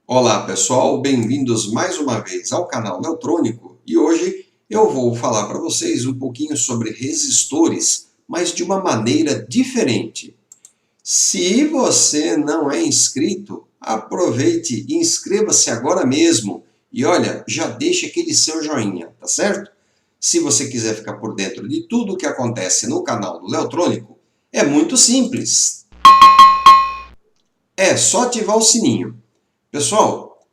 Olá pessoal, bem-vindos mais uma vez ao canal Neotrônico e hoje eu vou falar para vocês um pouquinho sobre resistores, mas de uma maneira diferente. Se você não é inscrito, aproveite e inscreva-se agora mesmo e olha, já deixa aquele seu joinha, tá certo? Se você quiser ficar por dentro de tudo o que acontece no canal do Neotrônico, é muito simples. É só ativar o sininho. Pessoal,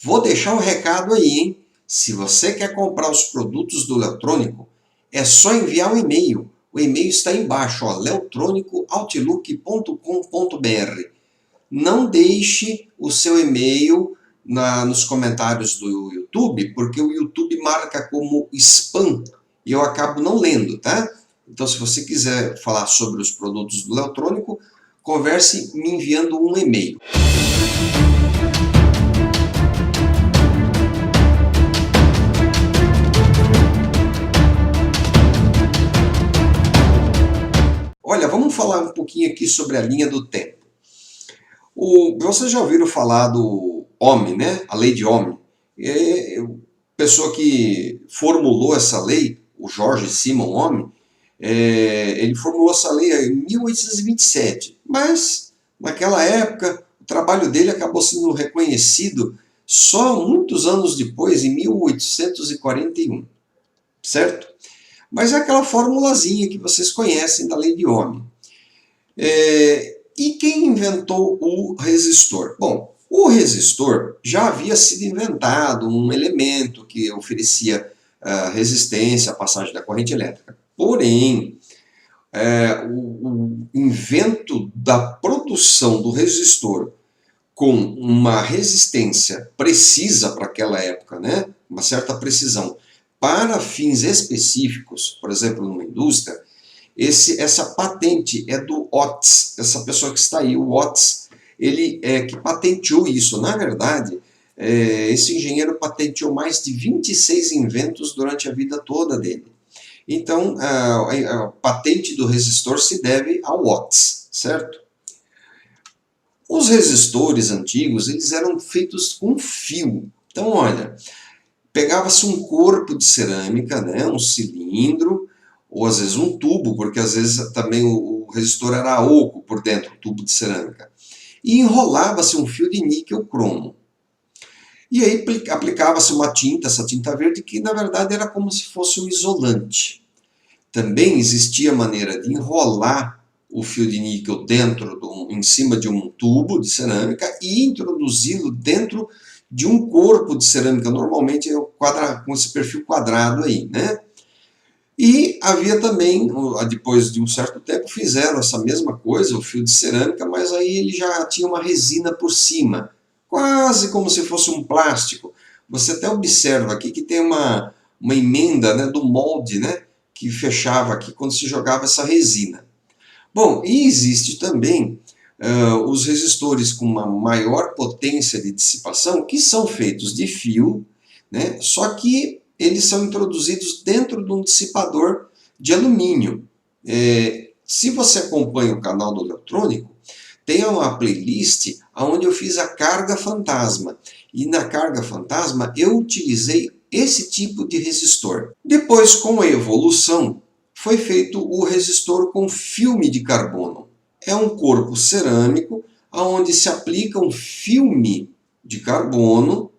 vou deixar um recado aí, hein? Se você quer comprar os produtos do Leotrônico, é só enviar um e-mail. O e-mail está embaixo, ó, leotronico.outlook.com.br. Não deixe o seu e-mail nos comentários do YouTube, porque o YouTube marca como spam e eu acabo não lendo, tá? Então, se você quiser falar sobre os produtos do Leotrônico, converse me enviando um e-mail. Olha, vamos falar um pouquinho aqui sobre a linha do tempo. Vocês já ouviram falar do Ohm, né? A lei de Ohm. A pessoa que formulou essa lei, o George Simon Ohm, ele formulou essa lei em 1827, mas naquela época o trabalho dele acabou sendo reconhecido só muitos anos depois, em 1841, certo? Mas é aquela formulazinha que vocês conhecem da lei de Ohm. E quem inventou o resistor? Bom, o resistor já havia sido inventado, um elemento que oferecia resistência à passagem da corrente elétrica. Porém, o invento da produção do resistor com uma resistência precisa para aquela época, né? Uma certa precisão, para fins específicos, por exemplo, numa indústria, essa patente é do Otis, essa pessoa que está aí, o Otis, ele que patenteou isso. Na verdade, esse engenheiro patenteou mais de 26 inventos durante a vida toda dele. Então, a patente do resistor se deve ao Otis, certo? Os resistores antigos, eles eram feitos com fio. Então, olha, pegava-se um corpo de cerâmica, né, um cilindro, ou às vezes um tubo, porque às vezes também o resistor era oco por dentro, o tubo de cerâmica. E enrolava-se um fio de níquel cromo. E aí aplicava-se uma tinta, essa tinta verde, que na verdade era como se fosse um isolante. Também existia a maneira de enrolar o fio de níquel em cima de um tubo de cerâmica e introduzi-lo dentro de um corpo de cerâmica, normalmente com esse perfil quadrado aí, né? E havia também, depois de um certo tempo, fizeram essa mesma coisa, o fio de cerâmica, mas aí ele já tinha uma resina por cima, quase como se fosse um plástico. Você até observa aqui que tem uma emenda, né, do molde, né, que fechava aqui quando se jogava essa resina. Bom, e existe também os resistores com uma maior potência de dissipação, que são feitos de fio, né, só que eles são introduzidos dentro de um dissipador de alumínio. Se você acompanha o canal do Leotrônico, tem uma playlist onde eu fiz a carga fantasma. E na carga fantasma eu utilizei esse tipo de resistor. Depois, com a evolução, foi feito o resistor com filme de carbono. É um corpo cerâmico onde se aplica um filme de carbono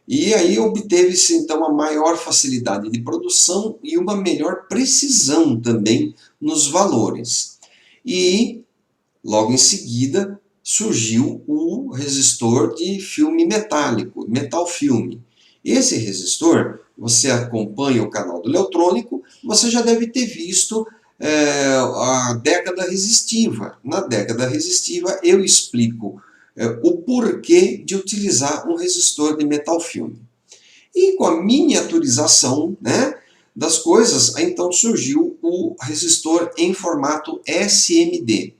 e aí obteve-se então uma maior facilidade de produção e uma melhor precisão também nos valores. E logo em seguida surgiu o resistor de filme metálico, metal filme. Esse resistor, você acompanha o canal do Leotrônico, você já deve ter visto a década resistiva. Na década resistiva eu explico o porquê de utilizar um resistor de metal filme. E com a miniaturização, né, das coisas, então surgiu o resistor em formato SMD.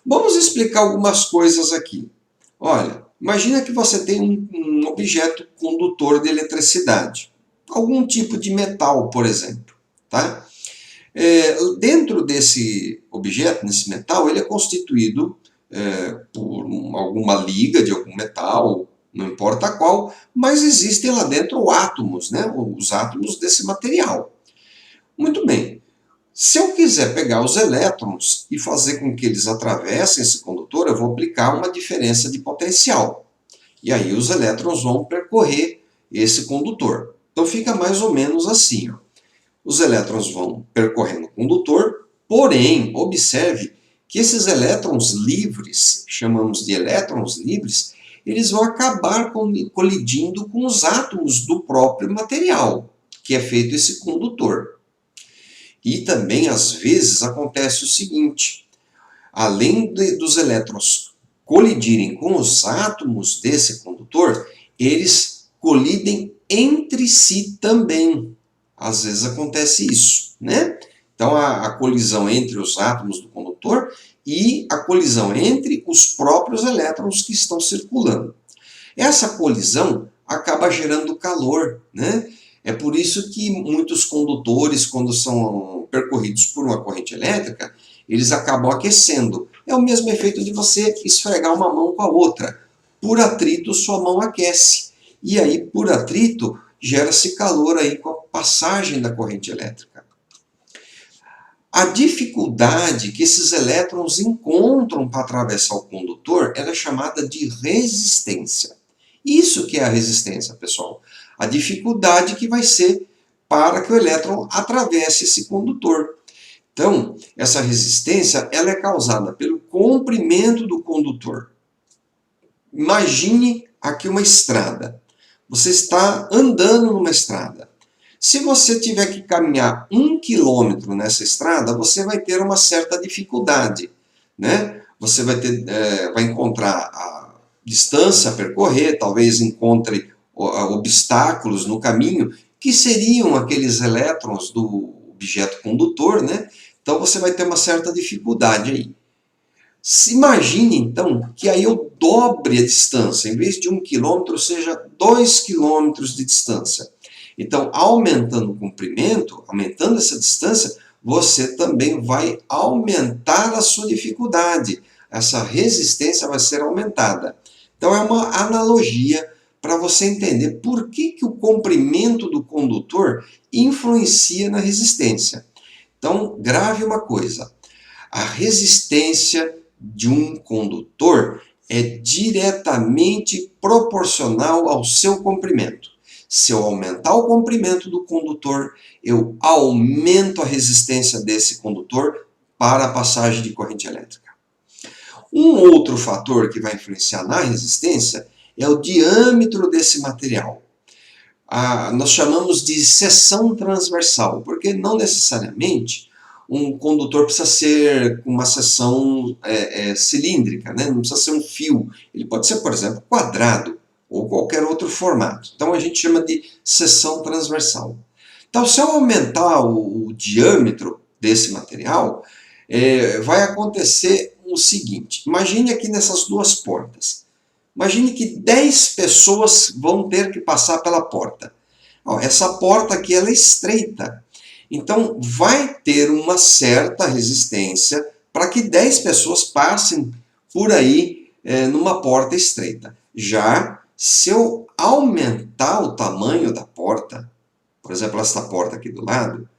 Vamos explicar algumas coisas aqui. Olha, imagina que você tem um objeto condutor de eletricidade, algum tipo de metal, por exemplo, tá? Dentro desse objeto, nesse metal, ele é constituído por alguma liga de algum metal, não importa qual, mas existem lá dentro átomos, né? Os átomos desse material. Muito bem. Se eu quiser pegar os elétrons e fazer com que eles atravessem esse condutor, eu vou aplicar uma diferença de potencial. E aí os elétrons vão percorrer esse condutor. Então fica mais ou menos assim, ó. Os elétrons vão percorrendo o condutor, porém, observe que esses elétrons livres, chamamos de elétrons livres, eles vão acabar colidindo com os átomos do próprio material, que é feito esse condutor. E também, às vezes, acontece o seguinte, além dos elétrons colidirem com os átomos desse condutor, eles colidem entre si também. Às vezes acontece isso, né? Então, a colisão entre os átomos do condutor e a colisão entre os próprios elétrons que estão circulando. Essa colisão acaba gerando calor, né? É por isso que muitos condutores, quando são percorridos por uma corrente elétrica, eles acabam aquecendo. É o mesmo efeito de você esfregar uma mão com a outra. Por atrito, sua mão aquece. E aí, por atrito, gera-se calor aí com a passagem da corrente elétrica. A dificuldade que esses elétrons encontram para atravessar o condutor, ela é chamada de resistência. Isso que é a resistência, pessoal. A dificuldade que vai ser para que o elétron atravesse esse condutor. Então, essa resistência ela é causada pelo comprimento do condutor. Imagine aqui uma estrada. Você está andando numa estrada. Se você tiver que caminhar 1 quilômetro nessa estrada, você vai ter uma certa dificuldade, né? Você vai encontrar a distância a percorrer, talvez encontre obstáculos no caminho, que seriam aqueles elétrons do objeto condutor, né? Então você vai ter uma certa dificuldade aí. Imagine então que aí eu dobre a distância, em vez de 1 quilômetro, seja 2 quilômetros de distância. Então, aumentando o comprimento, aumentando essa distância, você também vai aumentar a sua dificuldade. Essa resistência vai ser aumentada. Então, é uma analogia para você entender por que o comprimento do condutor influencia na resistência. Então, grave uma coisa. A resistência de um condutor é diretamente proporcional ao seu comprimento. Se eu aumentar o comprimento do condutor, eu aumento a resistência desse condutor para a passagem de corrente elétrica. Um outro fator que vai influenciar na resistência é o diâmetro desse material. Nós chamamos de seção transversal, porque não necessariamente um condutor precisa ser uma seção cilíndrica, né? Não precisa ser um fio. Ele pode ser, por exemplo, quadrado ou qualquer outro formato. Então a gente chama de seção transversal. Então, se eu aumentar o diâmetro desse material, vai acontecer o seguinte. Imagine aqui nessas duas portas. Imagine que 10 pessoas vão ter que passar pela porta. Essa porta aqui ela é estreita. Então, vai ter uma certa resistência para que 10 pessoas passem por aí numa porta estreita. Já se eu aumentar o tamanho da porta, por exemplo, essa porta aqui do lado,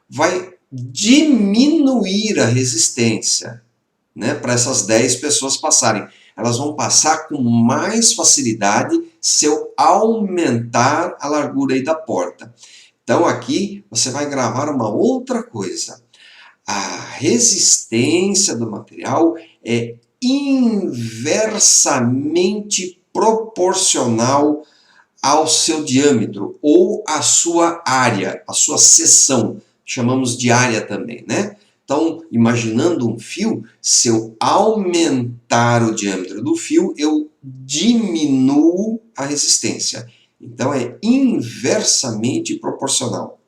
vai diminuir a resistência, né, para essas 10 pessoas passarem. Elas vão passar com mais facilidade se eu aumentar a largura aí da porta. Então aqui você vai gravar uma outra coisa. A resistência do material é inversamente proporcional ao seu diâmetro ou à sua área, à sua seção. Chamamos de área também, né? Então, imaginando um fio, se eu aumentar o diâmetro do fio, eu diminuo a resistência. Então, é inversamente proporcional.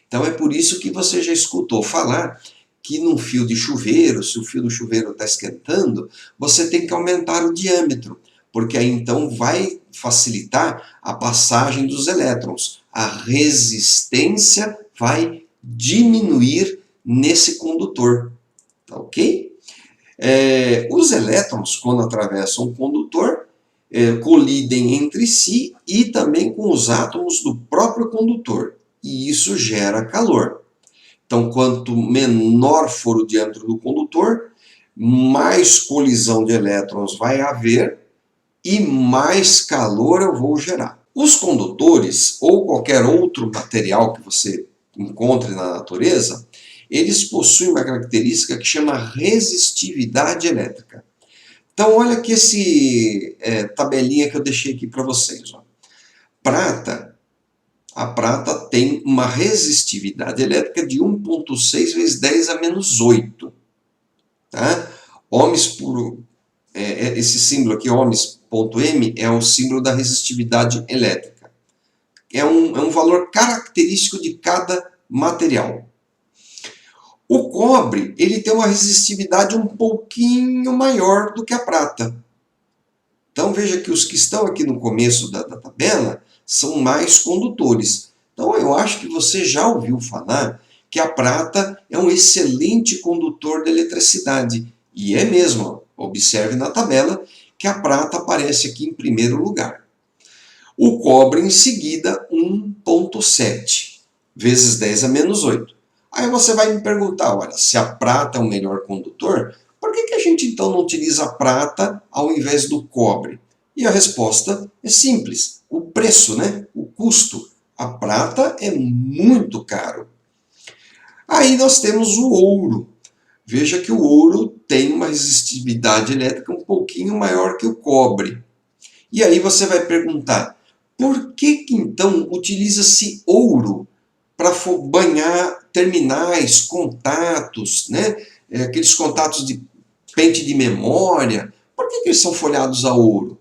Então, é por isso que você já escutou falar que num fio de chuveiro, se o fio do chuveiro está esquentando, você tem que aumentar o diâmetro, porque aí então vai facilitar a passagem dos elétrons. A resistência vai diminuir nesse condutor, tá ok? Os elétrons, quando atravessam o condutor, colidem entre si e também com os átomos do próprio condutor. E isso gera calor. Então, quanto menor for o diâmetro do condutor, mais colisão de elétrons vai haver e mais calor eu vou gerar. Os condutores, ou qualquer outro material que você encontre na natureza, eles possuem uma característica que chama resistividade elétrica. Então, olha aqui esse tabelinha que eu deixei aqui para vocês. Ó. A prata tem uma resistividade elétrica de 1,6 vezes 10 a menos 8. Tá? Ohms por... esse símbolo aqui, ohms.m, é o símbolo da resistividade elétrica. É um valor característico de cada material. O cobre, ele tem uma resistividade um pouquinho maior do que a prata. Então veja que os que estão aqui no começo da tabela são mais condutores. Então eu acho que você já ouviu falar que a prata é um excelente condutor de eletricidade. E é mesmo, observe na tabela que a prata aparece aqui em primeiro lugar. O cobre em seguida 1,7 vezes 10 a menos 8. Aí você vai me perguntar, olha, se a prata é o melhor condutor, por que a gente então não utiliza a prata ao invés do cobre? E a resposta é simples, o preço, né? O custo. A prata é muito caro. Aí nós temos o ouro. Veja que o ouro tem uma resistividade elétrica um pouquinho maior que o cobre. E aí você vai perguntar, por que então utiliza-se ouro para banhar terminais, contatos, né? Aqueles contatos de pente de memória? Por que eles são folhados a ouro?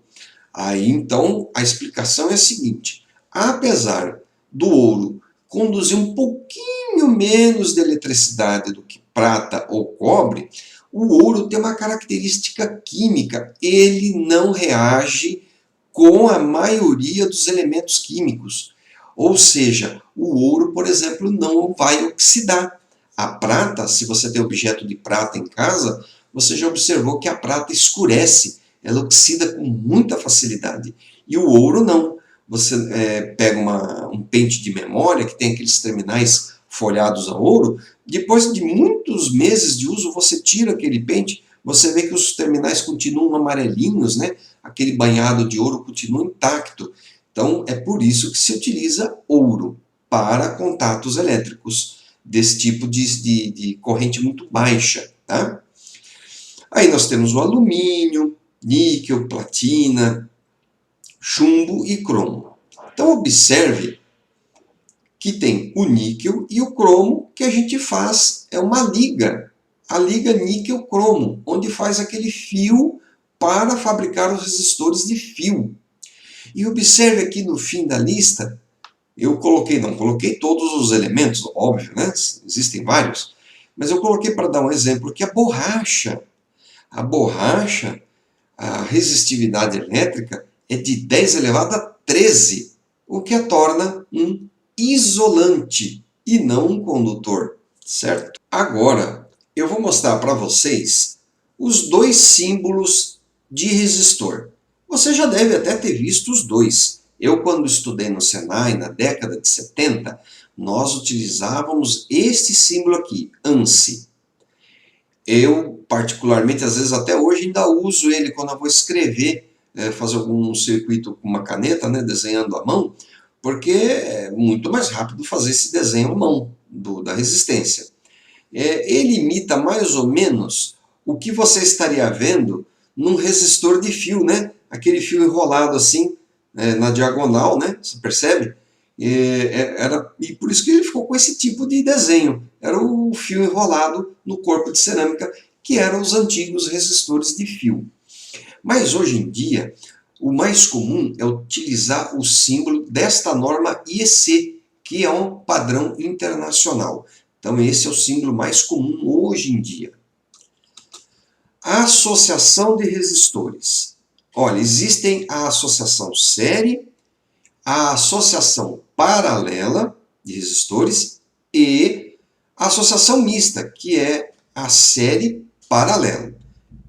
Aí então a explicação é a seguinte, apesar do ouro conduzir um pouquinho menos de eletricidade do que prata ou cobre, o ouro tem uma característica química, ele não reage com a maioria dos elementos químicos. Ou seja, o ouro, por exemplo, não vai oxidar. A prata, se você tem objeto de prata em casa, você já observou que a prata escurece, ela oxida com muita facilidade. E o ouro não. Você pega um pente de memória, que tem aqueles terminais folhados a ouro, depois de muitos meses de uso, você tira aquele pente, você vê que os terminais continuam amarelinhos, né? Aquele banhado de ouro continua intacto. Então, é por isso que se utiliza ouro para contatos elétricos desse tipo de corrente muito baixa. Tá? Aí nós temos o alumínio, níquel, platina, chumbo e cromo. Então, observe que tem o níquel e o cromo que a gente faz, é uma liga, a liga níquel-cromo, onde faz aquele fio para fabricar os resistores de fio. E observe aqui no fim da lista, eu não coloquei todos os elementos, óbvio, né? Existem vários, mas eu coloquei para dar um exemplo que a borracha, a resistividade elétrica é de 10 elevado a 13, o que a torna um isolante e não um condutor, certo? Agora, eu vou mostrar para vocês os dois símbolos de resistor. Você já deve até ter visto os dois. Eu, quando estudei no Senai, na década de 70, nós utilizávamos este símbolo aqui, ANSI. Eu, particularmente, às vezes até hoje ainda uso ele quando eu vou escrever, fazer algum circuito com uma caneta, né, desenhando à mão, porque é muito mais rápido fazer esse desenho à mão da resistência. Ele imita mais ou menos o que você estaria vendo num resistor de fio, né? Aquele fio enrolado assim, na diagonal, né? Você percebe? E por isso que ele ficou com esse tipo de desenho. Era o fio enrolado no corpo de cerâmica, que eram os antigos resistores de fio. Mas hoje em dia, o mais comum é utilizar o símbolo desta norma IEC, que é um padrão internacional. Então esse é o símbolo mais comum hoje em dia. A associação de resistores. Olha, existem a associação série, a associação paralela de resistores e a associação mista, que é a série paralela.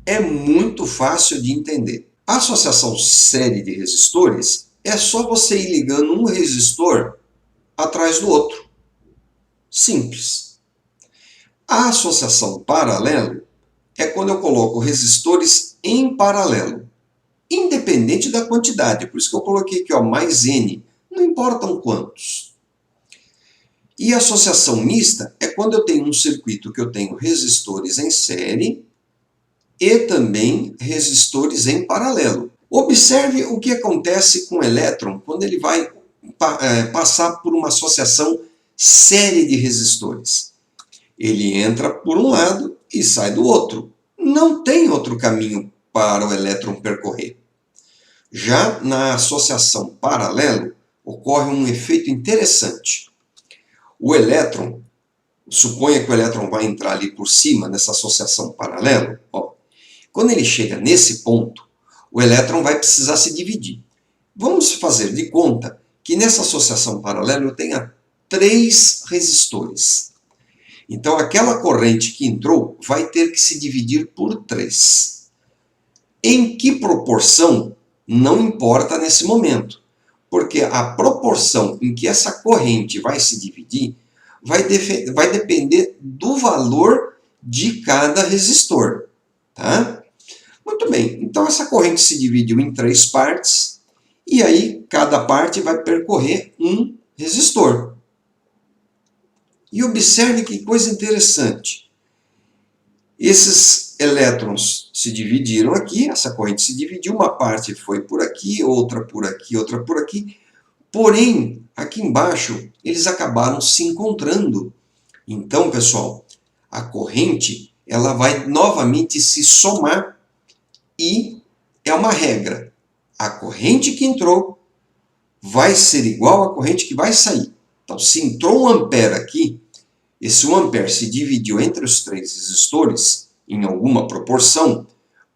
é muito fácil de entender. A associação série de resistores é só você ir ligando um resistor atrás do outro. Simples. A associação paralelo é quando eu coloco resistores em paralelo, independente da quantidade. Por isso que eu coloquei aqui, ó, mais N. Não importam quantos. E a associação mista é quando eu tenho um circuito que eu tenho resistores em série e também resistores em paralelo. Observe o que acontece com o elétron quando ele vai passar por uma associação série de resistores. Ele entra por um lado e sai do outro. Não tem outro caminho para o elétron percorrer. Já na associação paralelo, ocorre um efeito interessante. O elétron, suponha que o elétron vai entrar ali por cima, nessa associação paralelo, ó, quando ele chega nesse ponto, o elétron vai precisar se dividir. Vamos fazer de conta que nessa associação paralela eu tenha 3 resistores. Então aquela corrente que entrou vai ter que se dividir por 3. Em que proporção? Não importa nesse momento, porque a proporção em que essa corrente vai se dividir vai depender do valor de cada resistor. Tá? Muito bem, então essa corrente se dividiu em 3 partes, e aí cada parte vai percorrer um resistor. E observe que coisa interessante. Esses elétrons se dividiram aqui, essa corrente se dividiu, uma parte foi por aqui, outra por aqui, outra por aqui. Porém, aqui embaixo, eles acabaram se encontrando. Então, pessoal, a corrente ela vai novamente se somar e é uma regra. A corrente que entrou vai ser igual à corrente que vai sair. Então, se entrou 1 ampere aqui, esse 1 ampere se dividiu entre os 3 resistores em alguma proporção,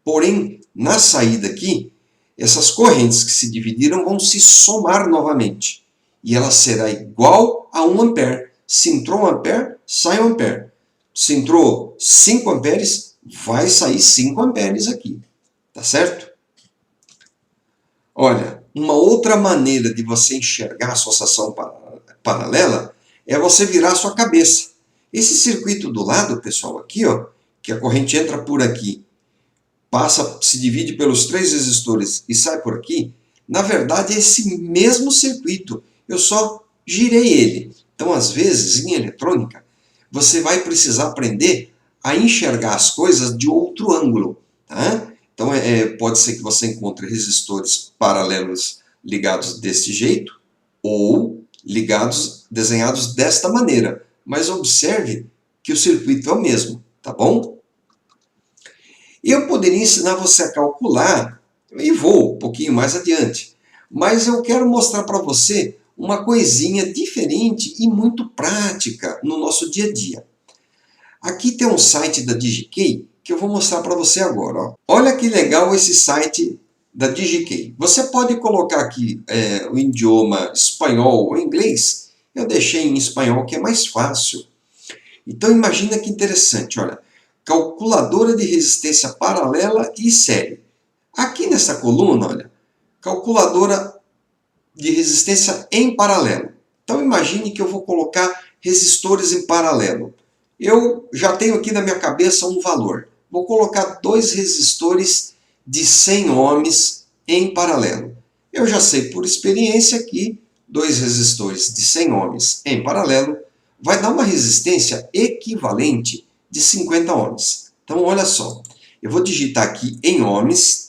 porém, na saída aqui, essas correntes que se dividiram vão se somar novamente. E ela será igual a 1 ampere. Se entrou 1 ampere, sai 1 ampere. Se entrou 5 amperes, vai sair 5 amperes aqui. Tá certo? Olha, uma outra maneira de você enxergar a associação paralela é você virar a sua cabeça. Esse circuito do lado, pessoal, aqui, ó, que a corrente entra por aqui, passa, se divide pelos 3 resistores e sai por aqui, na verdade é esse mesmo circuito, eu só girei ele. Então, às vezes, em eletrônica, você vai precisar aprender a enxergar as coisas de outro ângulo. Tá? Então, pode ser que você encontre resistores paralelos ligados desse jeito, ou ligados, desenhados desta maneira. Mas observe que o circuito é o mesmo, tá bom? Eu poderia ensinar você a calcular, e vou um pouquinho mais adiante, mas eu quero mostrar para você uma coisinha diferente e muito prática no nosso dia a dia. Aqui tem um site da DigiKey que eu vou mostrar para você agora. Ó. Olha que legal esse site da DigiKey. Você pode colocar aqui o idioma espanhol ou inglês. Eu deixei em espanhol que é mais fácil. Então imagina que interessante, olha. Calculadora de resistência paralela e série. Aqui nessa coluna, olha, calculadora de resistência em paralelo. Então imagine que eu vou colocar resistores em paralelo. Eu já tenho aqui na minha cabeça um valor. Vou colocar 2 resistores de 100 ohms em paralelo. Eu já sei por experiência que 2 resistores de 100 ohms em paralelo vai dar uma resistência equivalente de 50 ohms. Então, olha só. Eu vou digitar aqui em ohms,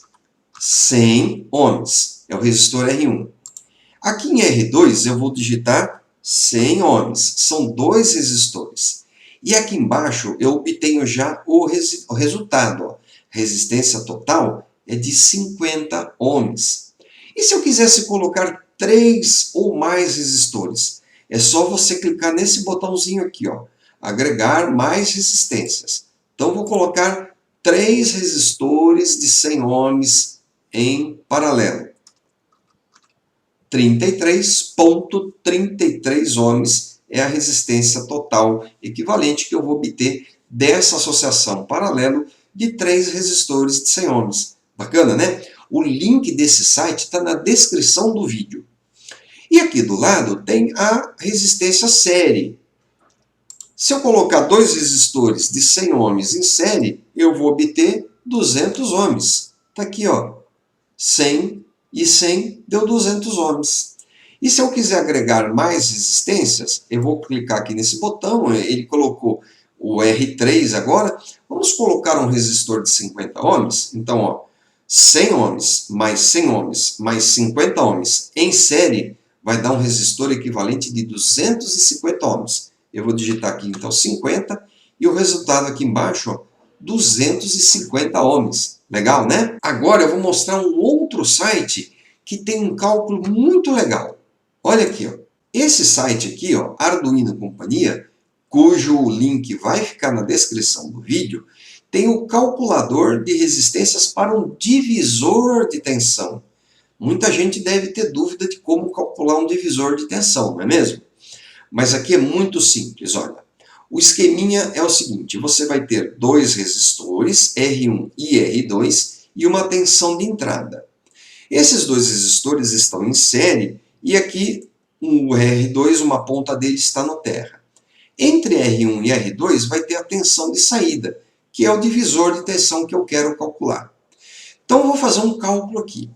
100 ohms. É o resistor R1. Aqui em R2 eu vou digitar 100 ohms. São 2 resistores. E aqui embaixo eu obtenho já o resultado. Ó. Resistência total é de 50 ohms. E se eu quisesse colocar 3 ou mais resistores? É só você clicar nesse botãozinho aqui, ó. Agregar mais resistências. Então vou colocar 3 resistores de 100 ohms em paralelo. 33,33 ohms é a resistência total equivalente que eu vou obter dessa associação paralelo de 3 resistores de 100 ohms. Bacana, né? O link desse site está na descrição do vídeo. E aqui do lado tem a resistência série. Se eu colocar 2 resistores de 100 ohms em série, eu vou obter 200 ohms. Está aqui, ó, 100 e 100 deu 200 ohms. E se eu quiser agregar mais resistências, eu vou clicar aqui nesse botão, ele colocou o R3 agora. Vamos colocar um resistor de 50 ohms. Então, ó, 100 ohms mais 100 ohms mais 50 ohms em série vai dar um resistor equivalente de 250 ohms. Eu vou digitar aqui então 50 e o resultado aqui embaixo, ó, 250 ohms. Legal, né? Agora eu vou mostrar um outro site que tem um cálculo muito legal. Olha aqui, ó. Esse site aqui, ó, Arduino Companhia, cujo link vai ficar na descrição do vídeo, tem o calculador de resistências para um divisor de tensão. Muita gente deve ter dúvida de como calcular um divisor de tensão, não é mesmo? Mas aqui é muito simples, olha. O esqueminha é o seguinte, você vai ter 2 resistores, R1 e R2, e uma tensão de entrada. Esses 2 resistores estão em série, e aqui o R2, uma ponta dele está no terra. Entre R1 e R2 vai ter a tensão de saída, que é o divisor de tensão que eu quero calcular. Então eu vou fazer um cálculo aqui.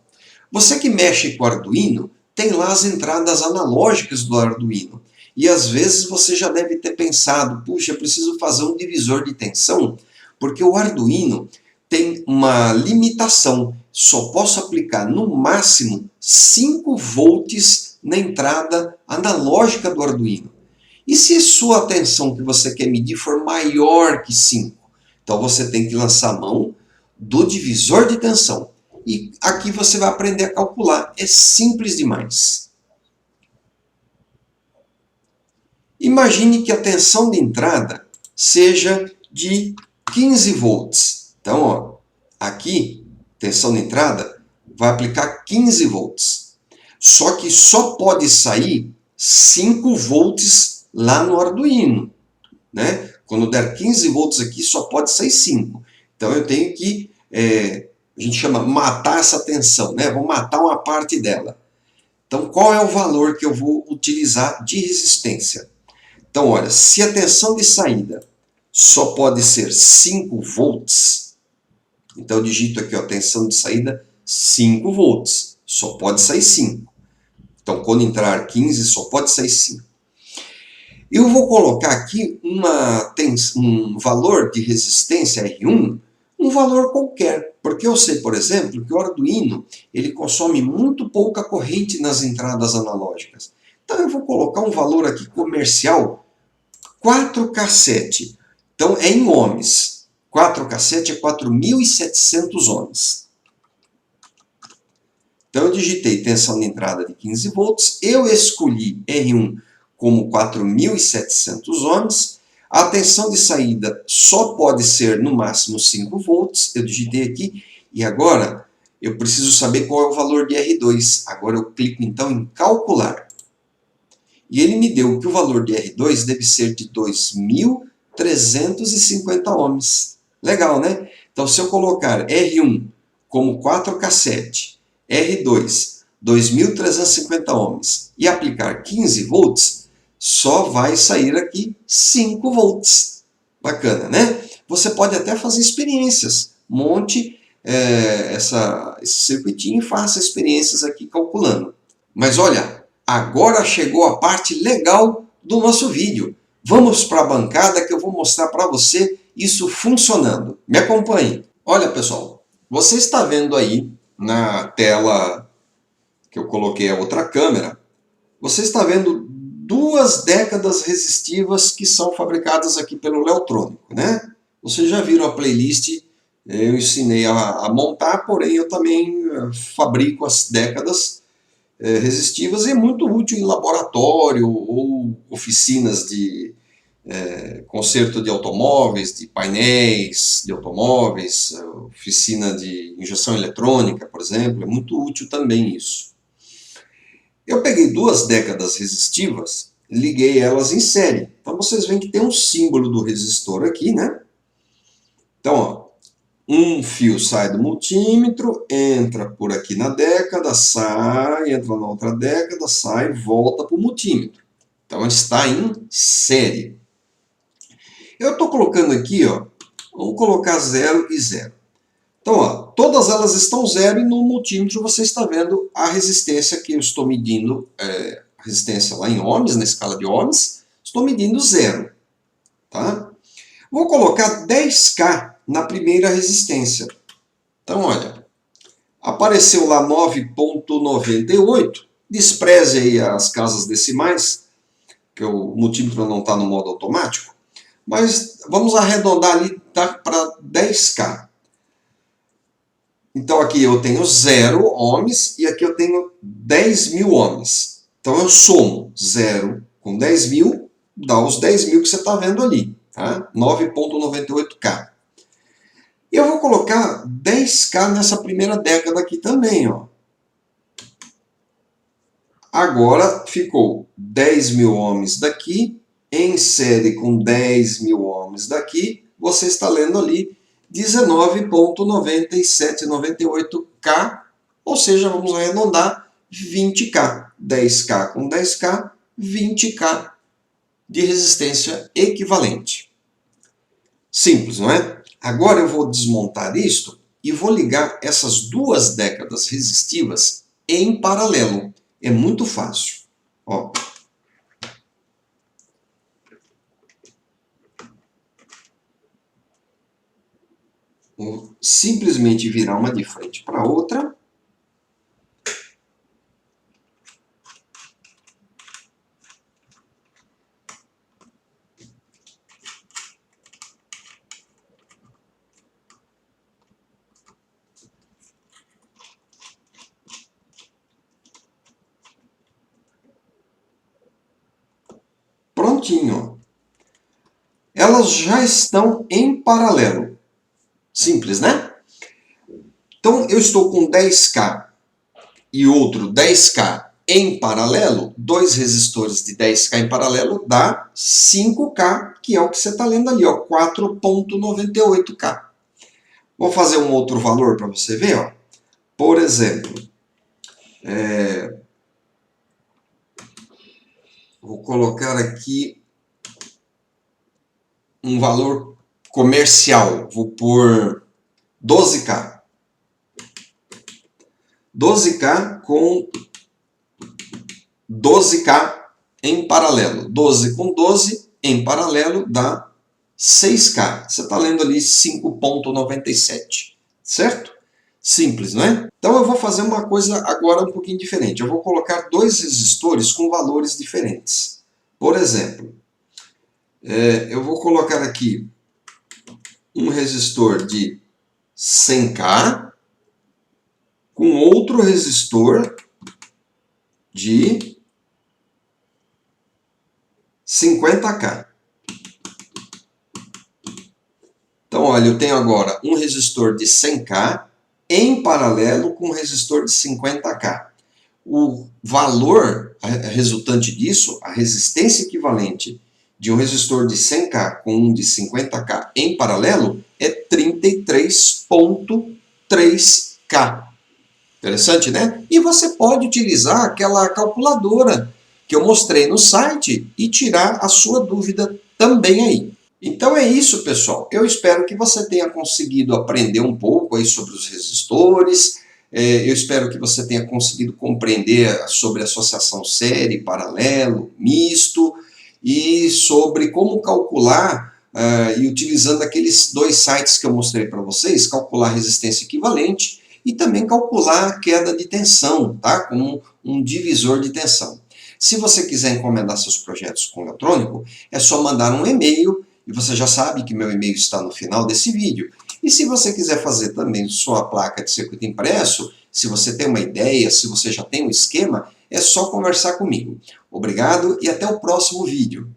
Você que mexe com o Arduino, tem lá as entradas analógicas do Arduino. E às vezes você já deve ter pensado, puxa, eu preciso fazer um divisor de tensão, porque o Arduino tem uma limitação. Só posso aplicar no máximo 5 volts na entrada analógica do Arduino. E se sua tensão que você quer medir for maior que 5? Então você tem que lançar a mão do divisor de tensão. E aqui você vai aprender a calcular. É simples demais. Imagine que a tensão de entrada seja de 15 volts. Então, ó, aqui, tensão de entrada, vai aplicar 15 volts. Só que só pode sair 5 volts lá no Arduino, né? Quando der 15 volts aqui, só pode sair 5. Então eu tenho que, a gente chama matar essa tensão, né? Vou matar uma parte dela. Então qual é o valor que eu vou utilizar de resistência? Então olha, se a tensão de saída só pode ser 5 volts, então eu digito aqui, ó, tensão de saída 5 volts, só pode sair 5. Então quando entrar 15, só pode sair 5. Eu vou colocar aqui um valor de resistência R1, um valor qualquer, porque eu sei, por exemplo, que o Arduino ele consome muito pouca corrente nas entradas analógicas. Então eu vou colocar um valor aqui comercial, 4K7. Então é em ohms. 4K7 é 4.700 ohms. Então eu digitei tensão de entrada de 15 volts, eu escolhi R1 como 4.700 ohms, a tensão de saída só pode ser no máximo 5 volts, eu digitei aqui, e agora eu preciso saber qual é o valor de R2. Agora eu clico então em calcular. E ele me deu que o valor de R2 deve ser de 2.350 ohms. Legal, né? Então se eu colocar R1 como 4K7, R2 2.350 ohms e aplicar 15 volts, só vai sair aqui 5 volts. Bacana, né? Você pode até fazer experiências. Monte esse circuitinho e faça experiências aqui calculando. Mas olha, agora chegou a parte legal do nosso vídeo. Vamos para a bancada que eu vou mostrar para você isso funcionando. Me acompanhe. Olha, pessoal, você está vendo aí na tela que eu coloquei a outra câmera, você está vendo 2 décadas resistivas que são fabricadas aqui pelo Leotrônico, né? Vocês já viram a playlist, eu ensinei a montar, porém eu também fabrico as décadas resistivas e é muito útil em laboratório ou oficinas de conserto de automóveis, de painéis de automóveis, oficina de injeção eletrônica, por exemplo, é muito útil também isso. Eu peguei 2 décadas resistivas, liguei elas em série. Então vocês veem que tem um símbolo do resistor aqui, né? Então, ó, Um fio sai do multímetro, entra por aqui na década, sai, entra na outra década, sai, volta para o multímetro. Então, ele está em série. Eu estou colocando aqui, ó, vamos colocar 0 e 0. Então, ó, todas elas estão 0 e no multímetro você está vendo a resistência que eu estou medindo, a resistência lá em ohms, na escala de ohms, estou medindo 0. Tá? Vou colocar 10K na primeira resistência. Então, olha, apareceu lá 9,98. Despreze aí as casas decimais, que o multímetro não está no modo automático. Mas vamos arredondar ali para 10K. Então aqui eu tenho 0 ohms e aqui eu tenho 10.000 ohms. Então eu somo 0 com 10.000, dá os 10.000 que você está vendo ali. Tá? 9,98K. Eu vou colocar 10K nessa primeira década aqui também. Ó. Agora ficou 10.000 ohms daqui, em série com 10.000 ohms daqui, você está lendo ali 19,9798K, ou seja, vamos arredondar 20K. 10K com 10K, 20K de resistência equivalente. Simples, não é? Agora eu vou desmontar isto e vou ligar essas duas décadas resistivas em paralelo. É muito fácil. Ó. Vou simplesmente virar uma de frente para a outra. Prontinho. Elas já estão em paralelo. Simples, né? Então, eu estou com 10K e outro 10K em paralelo. Dois resistores de 10K em paralelo dá 5K, que é o que você está lendo ali, ó, 4,98K. Vou fazer um outro valor para você ver. Ó. Por exemplo, vou colocar aqui um valor comercial. Vou pôr 12K. 12K com 12K em paralelo. 12 com 12 em paralelo dá 6K. Você está lendo ali 5,97. Certo? Simples, não é? Então eu vou fazer uma coisa agora um pouquinho diferente. Eu vou colocar dois resistores com valores diferentes. Por exemplo, eu vou colocar aqui um resistor de 100K com outro resistor de 50K. Então, olha, eu tenho agora um resistor de 100K em paralelo com um resistor de 50K. O valor resultante disso, a resistência equivalente de um resistor de 100K com um de 50K em paralelo é 33,3K. Interessante, né? E você pode utilizar aquela calculadora que eu mostrei no site e tirar a sua dúvida também aí. Então é isso, pessoal. Eu espero que você tenha conseguido aprender um pouco aí sobre os resistores. Eu espero que você tenha conseguido compreender sobre associação série, paralelo, misto e sobre como calcular, e utilizando aqueles dois sites que eu mostrei para vocês, calcular resistência equivalente e também calcular a queda de tensão, tá? Como um divisor de tensão. Se você quiser encomendar seus projetos com eletrônico, é só mandar um e-mail, e você já sabe que meu e-mail está no final desse vídeo. E se você quiser fazer também sua placa de circuito impresso, se você tem uma ideia, se você já tem um esquema, é só conversar comigo. Obrigado e até o próximo vídeo.